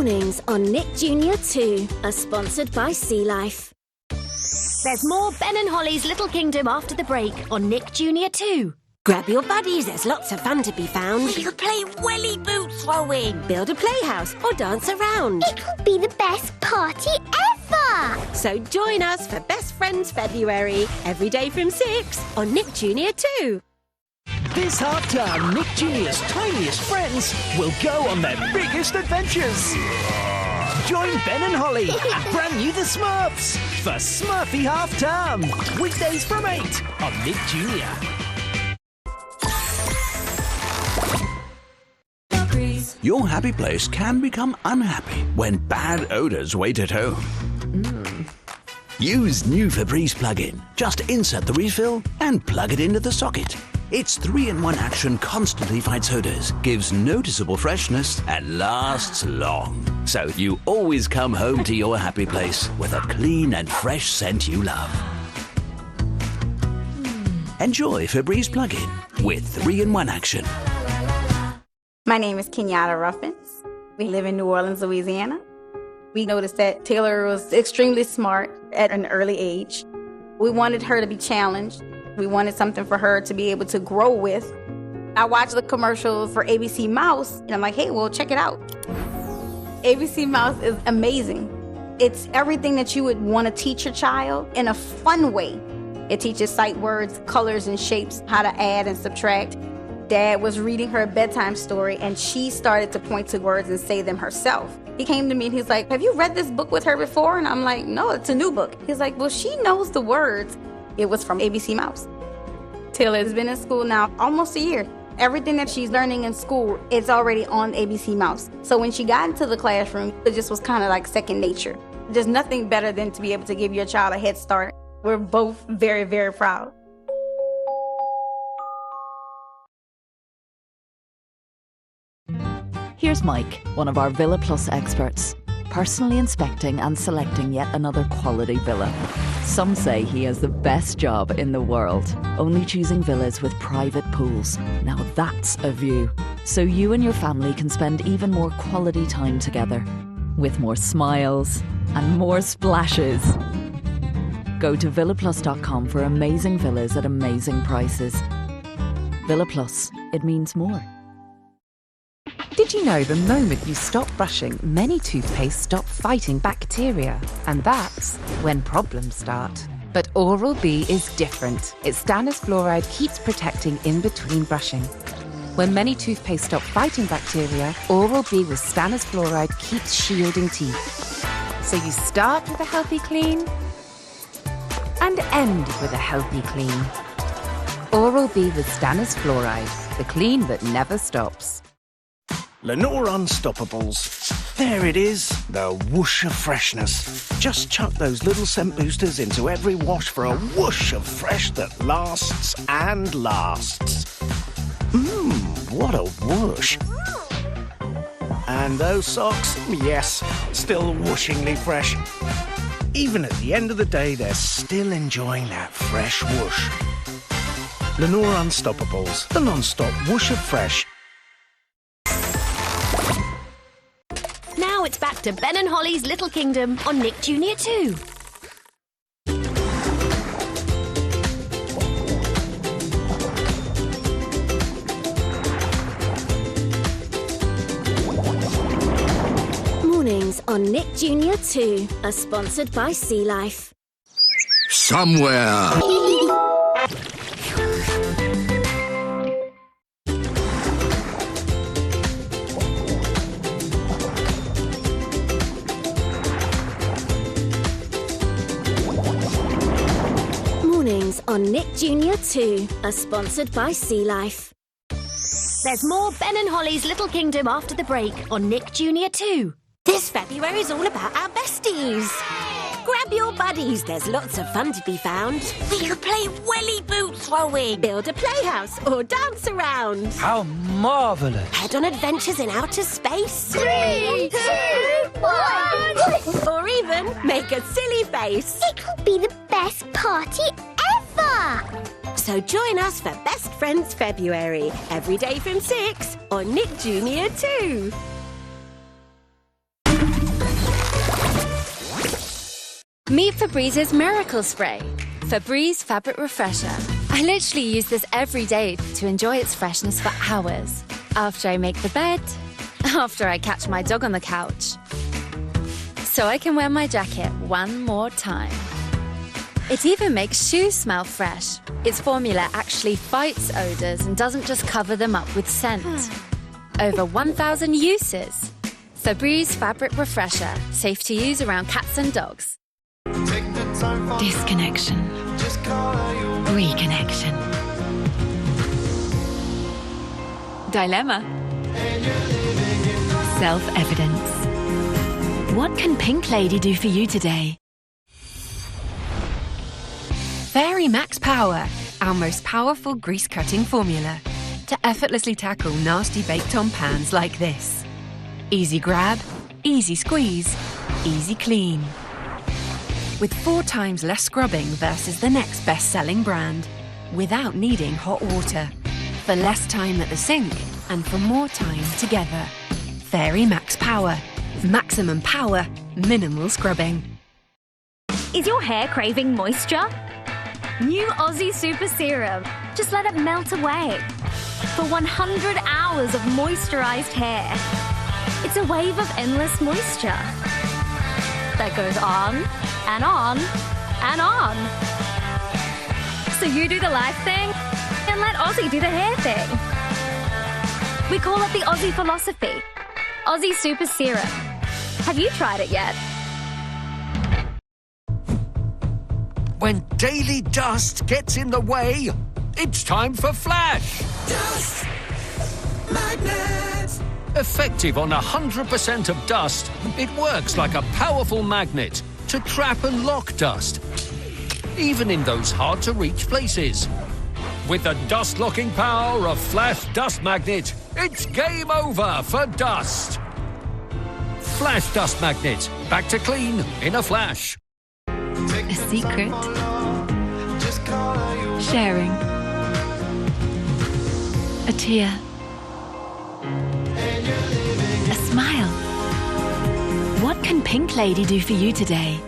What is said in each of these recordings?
Mornings on Nick Jr. 2 are sponsored by Sea Life. There's more Ben and Holly's Little Kingdom after the break on Nick Jr. 2. Grab your buddies, there's lots of fun to be found. We could play welly boot throwing. Build a playhouse or dance around. It'll be the best party ever! So join us for Best Friends February, every day from 6 on Nick Jr. 2. This half-term, Nick Jr.'s tiniest friends will go on their biggest adventures. Join Ben and Holly at brand new The Smurfs for Smurfy Half-Term. Weekdays from 8 on Nick Jr. Your happy place can become unhappy when bad odours wait at home. Use new Febreze plug-in. Just insert the refill and plug it into the socket. Its 3-in-1 action constantly fights odours, gives noticeable freshness and lasts long. So you always come home to your happy place with a clean and fresh scent you love. Enjoy Febreze plug-in with 3-in-1 action. My name is Kenyatta Ruffins. We live in New Orleans, Louisiana. We noticed that Taylor was extremely smart at an early age. We wanted her to be challenged. We wanted something for her to be able to grow with. I watched the commercials for ABCmouse, and I'm like, hey, well, check it out. ABCmouse is amazing. It's everything that you would want to teach your child in a fun way. It teaches sight words, colors, and shapes, how to add and subtract. Dad was reading her a bedtime story, and she started to point to words and say them herself. He came to me and he's like, have you read this book with her before? And I'm like, no, it's a new book. He's like, well, she knows the words. It was from ABCmouse. Taylor has been in school now almost a year. Everything that she's learning in school, it's already on ABCmouse. So when she got into the classroom, it just was kind of like second nature. There's nothing better than to be able to give your child a head start. We're both very, very proud. Here's Mike, one of our Villa Plus experts, personally inspecting and selecting yet another quality villa. Some say he has the best job in the world, only choosing villas with private pools. Now that's a view. So you and your family can spend even more quality time together, with more smiles and more splashes. Go to villaplus.com for amazing villas at amazing prices. Villa Plus, it means more. Did you know the moment you stop brushing, many toothpastes stop fighting bacteria? And that's when problems start. But Oral-B is different. Its stannous fluoride keeps protecting in between brushing. When many toothpastes stop fighting bacteria, Oral-B with stannous fluoride keeps shielding teeth. So you start with a healthy clean and end with a healthy clean. Oral-B with stannous fluoride, the clean that never stops. Lenor Unstoppables. There it is, the whoosh of freshness. Just chuck those little scent boosters into every wash for a whoosh of fresh that lasts and lasts. What a whoosh. And those socks, yes, still whooshingly fresh. Even at the end of the day, they're still enjoying that fresh whoosh. Lenor Unstoppables, the non-stop whoosh of fresh. Now it's back to Ben and Holly's Little Kingdom on Nick Jr. 2. Mornings on Nick Jr. 2 are sponsored by Sea Life. Somewhere. Mornings on Nick Jr. 2 are sponsored by Sea Life. There's more Ben and Holly's Little Kingdom after the break on Nick Jr. 2. This February's all about our besties. Grab your buddies, there's lots of fun to be found. We could play welly boot throwing. Build a playhouse or dance around. How marvellous. Head on adventures in outer space. 3, 2, 1! Or even make a silly face. It'll be the best party ever! So join us for Best Friends February, every day from 6 on Nick Jr. 2. Meet Febreze's Miracle Spray. Febreze Fabric Refresher. I literally use this every day to enjoy its freshness for hours. After I make the bed, after I catch my dog on the couch. So I can wear my jacket one more time. It even makes shoes smell fresh. Its formula actually fights odors and doesn't just cover them up with scent. Over 1,000 uses. Febreze Fabric Refresher. Safe to use around cats and dogs. Disconnection. Reconnection. Dilemma. Self-evidence. What can Pink Lady do for you today? Fairy Max Power, our most powerful grease-cutting formula to effortlessly tackle nasty baked-on pans like this. Easy grab, easy squeeze, easy clean. With 4 times less scrubbing versus the next best-selling brand, without needing hot water, for less time at the sink and for more time together. Fairy Max Power. Maximum power, minimal scrubbing. Is your hair craving moisture? New Aussie Super Serum. Just let it melt away. For 100 hours of moisturized hair. It's a wave of endless moisture that goes on and on and on. So you do the life thing and let Aussie do the hair thing. We call it the Aussie philosophy. Aussie Super Serum. Have you tried it yet? When daily dust gets in the way, it's time for Flash! Dust Magnet! Effective on 100% of dust, it works like a powerful magnet to trap and lock dust, even in those hard-to-reach places. With the dust-locking power of Flash Dust Magnet, it's game over for dust. Flash Dust Magnet, back to clean in a flash. A secret. Sharing. A tear. A smile. What can Pink Lady do for you today?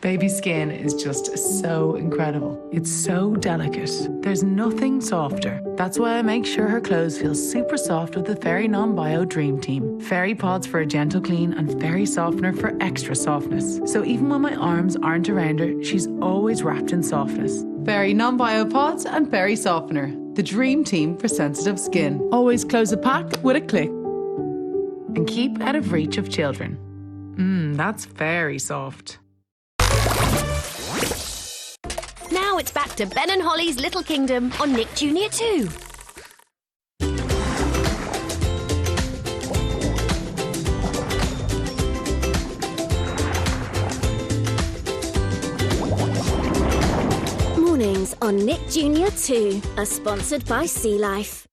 Baby skin is just so incredible. It's so delicate. There's nothing softer. That's why I make sure her clothes feel super soft with the Fairy Non-Bio Dream Team. Fairy Pods for a gentle clean and Fairy Softener for extra softness. So even when my arms aren't around her, she's always wrapped in softness. Fairy Non-Bio Pods and Fairy Softener. The Dream Team for sensitive skin. Always close a pack with a click. And keep out of reach of children. That's very soft. Now it's back to Ben and Holly's Little Kingdom on Nick Jr. 2. Mornings on Nick Jr. 2 are sponsored by Sea Life.